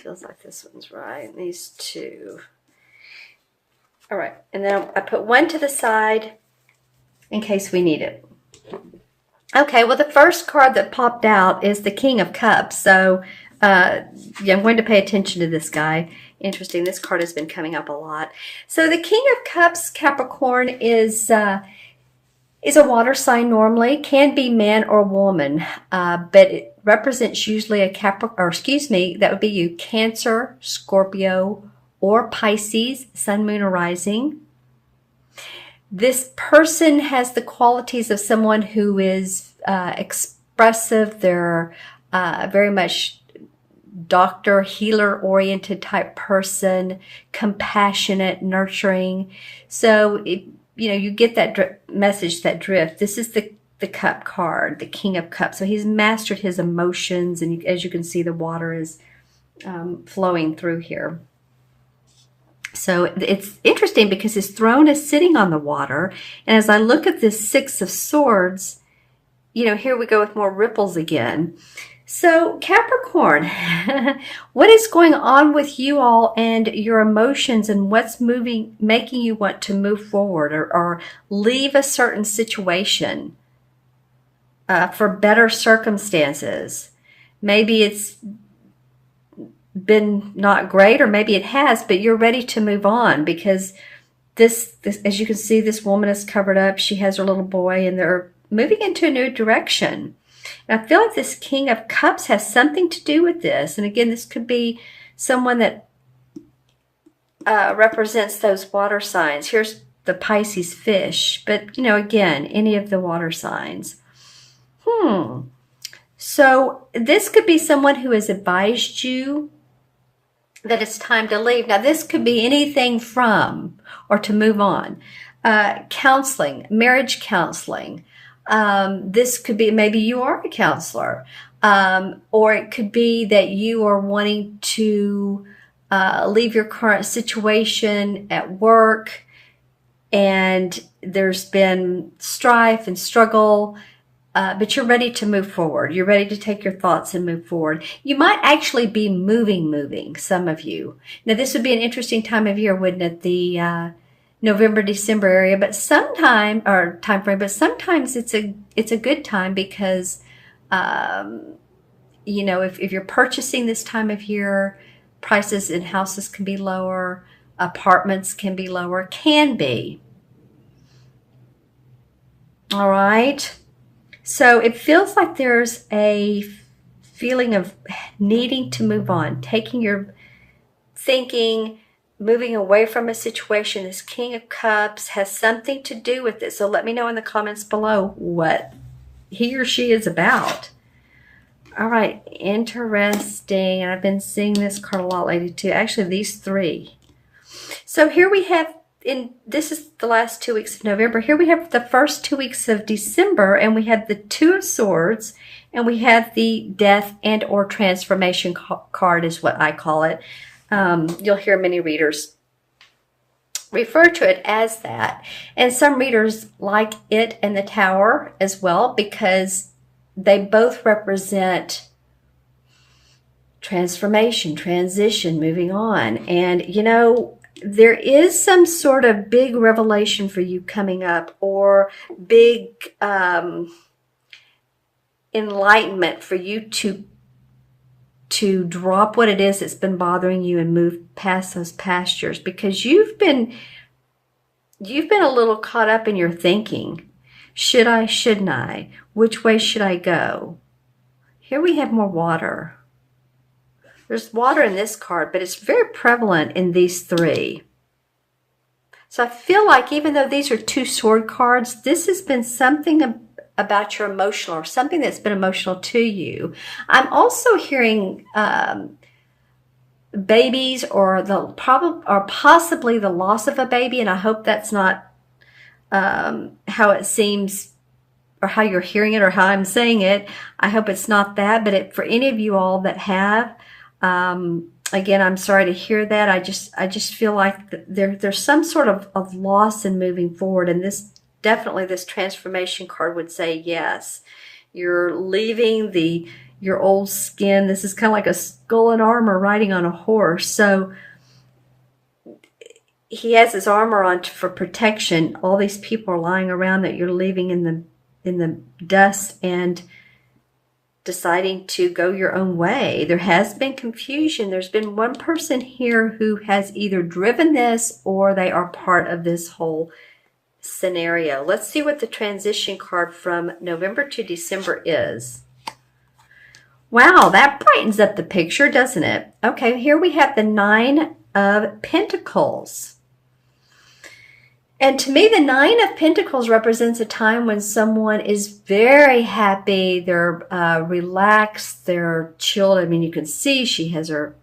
Feels like this one's right. These two. All right. And then I put one to the side in case we need it. Okay, well, the first card that popped out is the King of Cups. So, yeah, I'm going to pay attention to this guy. Interesting. This card has been coming up a lot. So, the King of Cups, Capricorn, is a water sign normally. Can be man or woman, but it represents usually a Capricorn, or excuse me, that would be you, Cancer, Scorpio, or Pisces, Sun, Moon, or Rising. This person has the qualities of someone who is expressive. They're very much doctor, healer-oriented type person, compassionate, nurturing. So, you get that message, that drift. This is the cup card, the King of Cups. So he's mastered his emotions, and as you can see, the water is flowing through here. So it's interesting because his throne is sitting on the water. And as I look at this Six of Swords, here we go with more ripples again. So Capricorn, what is going on with you all and your emotions, and what's making you want to move forward or leave a certain situation for better circumstances? Maybe it's been not great, or maybe it has, but you're ready to move on because this, as you can see, this woman is covered up. She has her little boy, and they're moving into a new direction. And I feel like this King of Cups has something to do with this. And again, this could be someone that represents those water signs. Here's the Pisces fish, but again, any of the water signs. So this could be someone who has advised you that it's time to leave. Now, this could be anything from or to move on. Counseling, marriage counseling. This could be, maybe you are a counselor. Or it could be that you are wanting to leave your current situation at work, and there's been strife and struggle. But you're ready to move forward. You're ready to take your thoughts and move forward. You might actually be moving, some of you. Now, this would be an interesting time of year, wouldn't it? The November, December area, but sometimes it's a good time because, if you're purchasing this time of year, prices in houses can be lower, apartments can be lower, can be. All right. So it feels like there's a feeling of needing to move on, taking your thinking, moving away from a situation. This King of Cups has something to do with it. So let me know in the comments below what he or she is about. All right, interesting. And I've been seeing this card a lot lately too. Actually, these three. So here we have, this is the last 2 weeks of November. Here we have the first 2 weeks of December, and we have the Two of Swords, and we have the Death and or Transformation card is what I call it. You'll hear many readers refer to it as that. And some readers like it and the Tower as well because they both represent transformation, transition, moving on. And, there is some sort of big revelation for you coming up, or big enlightenment for you to drop what it is that's been bothering you and move past those pastures, because you've been a little caught up in your thinking. Should I, shouldn't I? Which way should I go? Here we have more water. There's water in this card, but it's very prevalent in these three. So I feel like even though these are two sword cards, this has been something about your emotional, or something that's been emotional to you. I'm also hearing babies, or possibly the loss of a baby, and I hope that's not how it seems, or how you're hearing it, or how I'm saying it. I hope it's not that, but for any of you all that have, again, I'm sorry to hear that. I just feel like there's some sort of loss in moving forward, and this transformation card would say yes. You're leaving the your old skin. This is kind of like a skull and armor riding on a horse. So he has his armor on for protection. All these people are lying around that you're leaving in the dust and deciding to go your own way. There has been confusion. There's been one person here who has either driven this or they are part of this whole scenario. Let's see what the transition card from November to December is. Wow, that brightens up the picture, doesn't it? Okay, here we have the 9 of Pentacles. And to me, the 9 of Pentacles represents a time when someone is very happy, they're relaxed, they're chilled. I mean, you can see she has her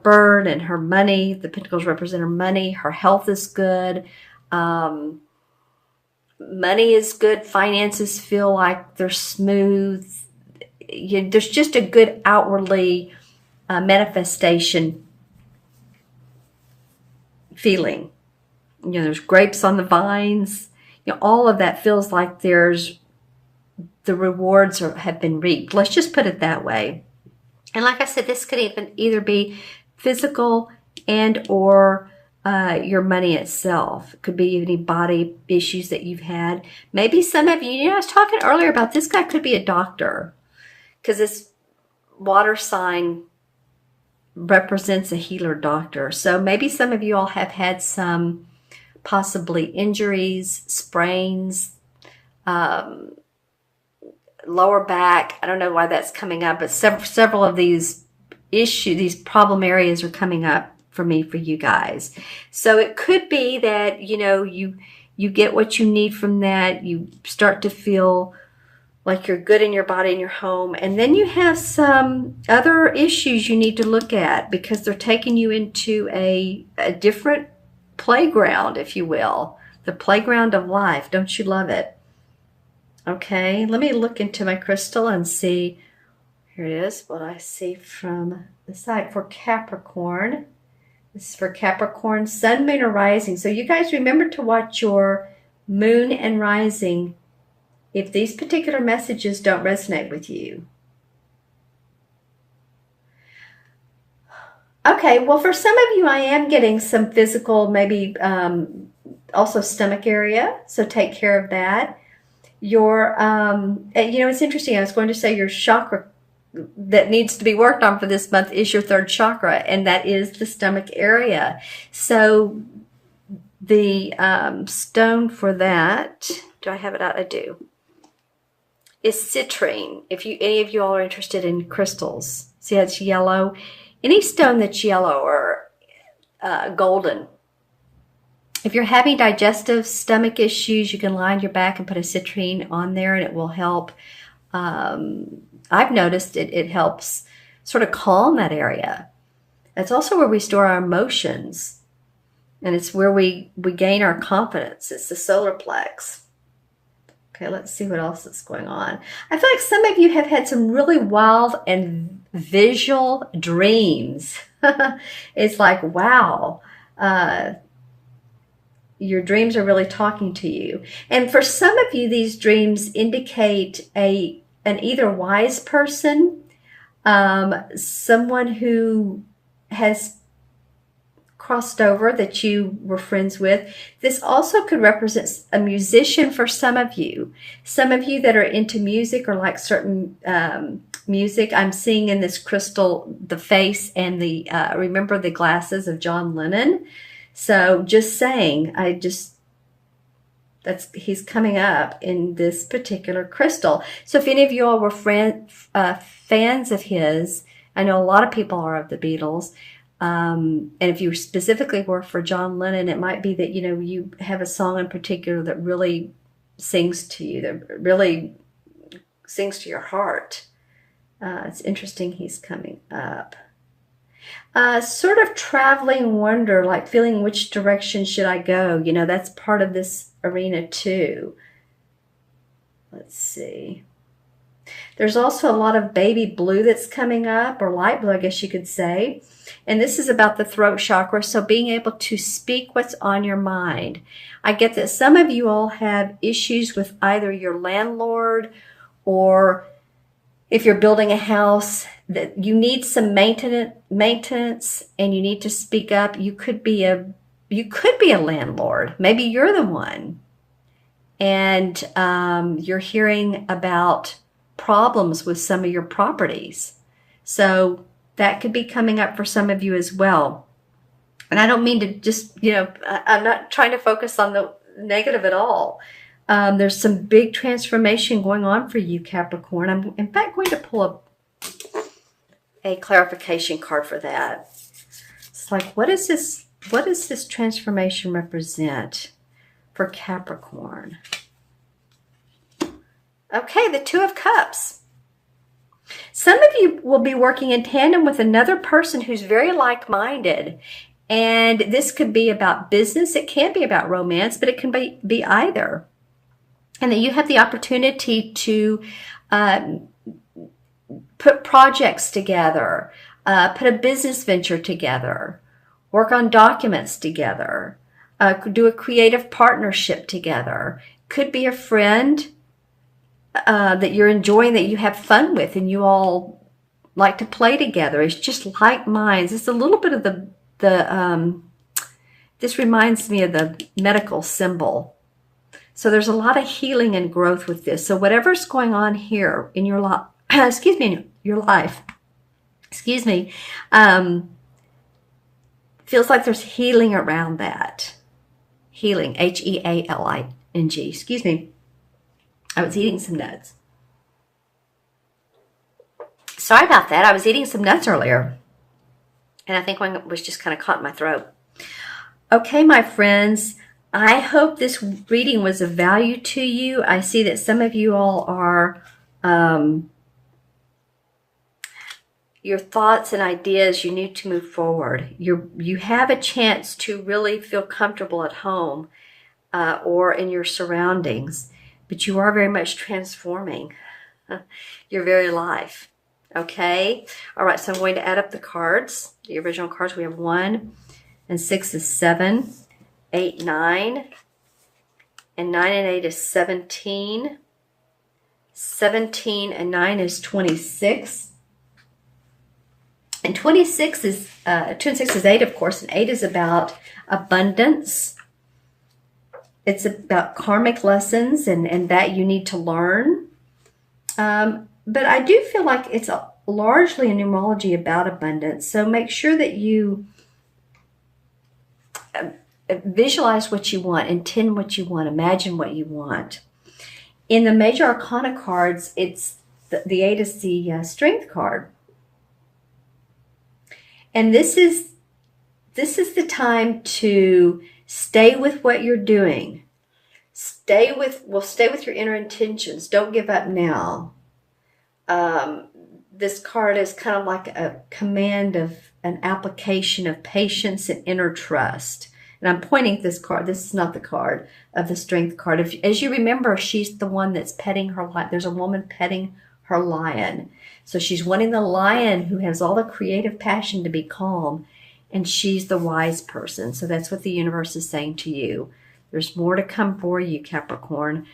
bird and her money. The Pentacles represent her money. Her health is good. Money is good. Finances feel like they're smooth. There's just a good outwardly manifestation feeling. There's grapes on the vines. All of that feels like the rewards have been reaped. Let's just put it that way. And like I said, this could either be physical and or your money itself. It could be any body issues that you've had. Maybe some of you, I was talking earlier about this guy could be a doctor because this water sign represents a healer doctor. So maybe some of you all have had some possibly injuries, sprains, lower back. I don't know why that's coming up, but several of these issues, these problem areas are coming up for you guys. So it could be that, you get what you need from that. You start to feel like you're good in your body and your home. And then you have some other issues you need to look at because they're taking you into a different playground, if you will. The playground of life. Don't you love it? Okay, let me look into my crystal and see. Here it is, what I see from the side for Capricorn. This is for Capricorn, Sun, Moon, or Rising. So you guys remember to watch your Moon and Rising if these particular messages don't resonate with you. Okay, well, for some of you, I am getting some physical, maybe also stomach area, so take care of that. Your, it's interesting. I was going to say your chakra that needs to be worked on for this month is your 3rd chakra, and that is the stomach area. So the stone for that, do I have it out? I do. Is citrine. If any of you all are interested in crystals, see how it's yellow. Any stone that's yellow or golden. If you're having digestive stomach issues, you can line your back and put a citrine on there and it will help. I've noticed it helps sort of calm that area. That's also where we store our emotions. And it's where we gain our confidence. It's the solar plex. Okay, let's see what else is going on. I feel like some of you have had some really wild and visual dreams. It's like, wow, your dreams are really talking to you. And for some of you, these dreams indicate an either wise person, someone who has crossed over that you were friends with. This also could represent a musician for some of you. Some of you that are into music or like certain music. I'm seeing in this crystal the face and the remember the glasses of John Lennon. So just saying, he's coming up in this particular crystal. So if any of you all were fans of his, I know a lot of people are of the Beatles. And if you specifically were for John Lennon, it might be that, you have a song in particular that really sings to you, that really sings to your heart. It's interesting he's coming up. Sort of traveling wonder, like feeling which direction should I go? That's part of this arena too. Let's see. There's also a lot of baby blue that's coming up, or light blue, I guess you could say. And this is about the throat chakra, so being able to speak what's on your mind. I get that some of you all have issues with either your landlord or if you're building a house, that you need some maintenance and you need to speak up. You could be a landlord. Maybe you're the one, and you're hearing about problems with some of your properties. So that could be coming up for some of you as well. And I don't mean to just, I'm not trying to focus on the negative at all. There's some big transformation going on for you, Capricorn. I'm, in fact, going to pull a clarification card for that. It's like, what is this? What does this transformation represent for Capricorn? Okay, the Two of Cups. Some of you will be working in tandem with another person who's very like-minded. And this could be about business. It can be about romance, but it can be either. And that you have the opportunity to put projects together, put a business venture together, work on documents together, do a creative partnership together. Could be a friend that you're enjoying, that you have fun with, and you all like to play together. It's just like minds. It's a little bit of this reminds me of the medical symbol. So there's a lot of healing and growth with this. So whatever's going on here in your life, feels like there's healing around that. Healing, Healing, excuse me. I was eating some nuts. Sorry about that. I was eating some nuts earlier. And I think one was just kind of caught in my throat. Okay, my friends. I hope this reading was of value to you. I see that some of you all are, your thoughts and ideas, you need to move forward. You have a chance to really feel comfortable at home or in your surroundings. But you are very much transforming your very life. Okay? All right, so I'm going to add up the cards, the original cards. We have 1 and 6 is 7, 8, 9, and 9 and 8 is 17. 17 and 9 is 26. And 26 is, 2 and 6 is 8, of course, and 8 is about abundance. It's about karmic lessons and that you need to learn. But I do feel like it's largely a numerology about abundance. So make sure that you visualize what you want, intend what you want, imagine what you want. In the major arcana cards, it's the 8 is the strength card. And this is the time to stay with what you're doing. Stay with your inner intentions. Don't give up now. This card is kind of like a command of an application of patience and inner trust. And I'm pointing at this card. This is not the card of the strength card. As you remember, she's the one that's petting her lion. There's a woman petting her lion. So she's wanting the lion who has all the creative passion to be calm. And she's the wise person. So that's what the universe is saying to you. There's more to come for you, Capricorn.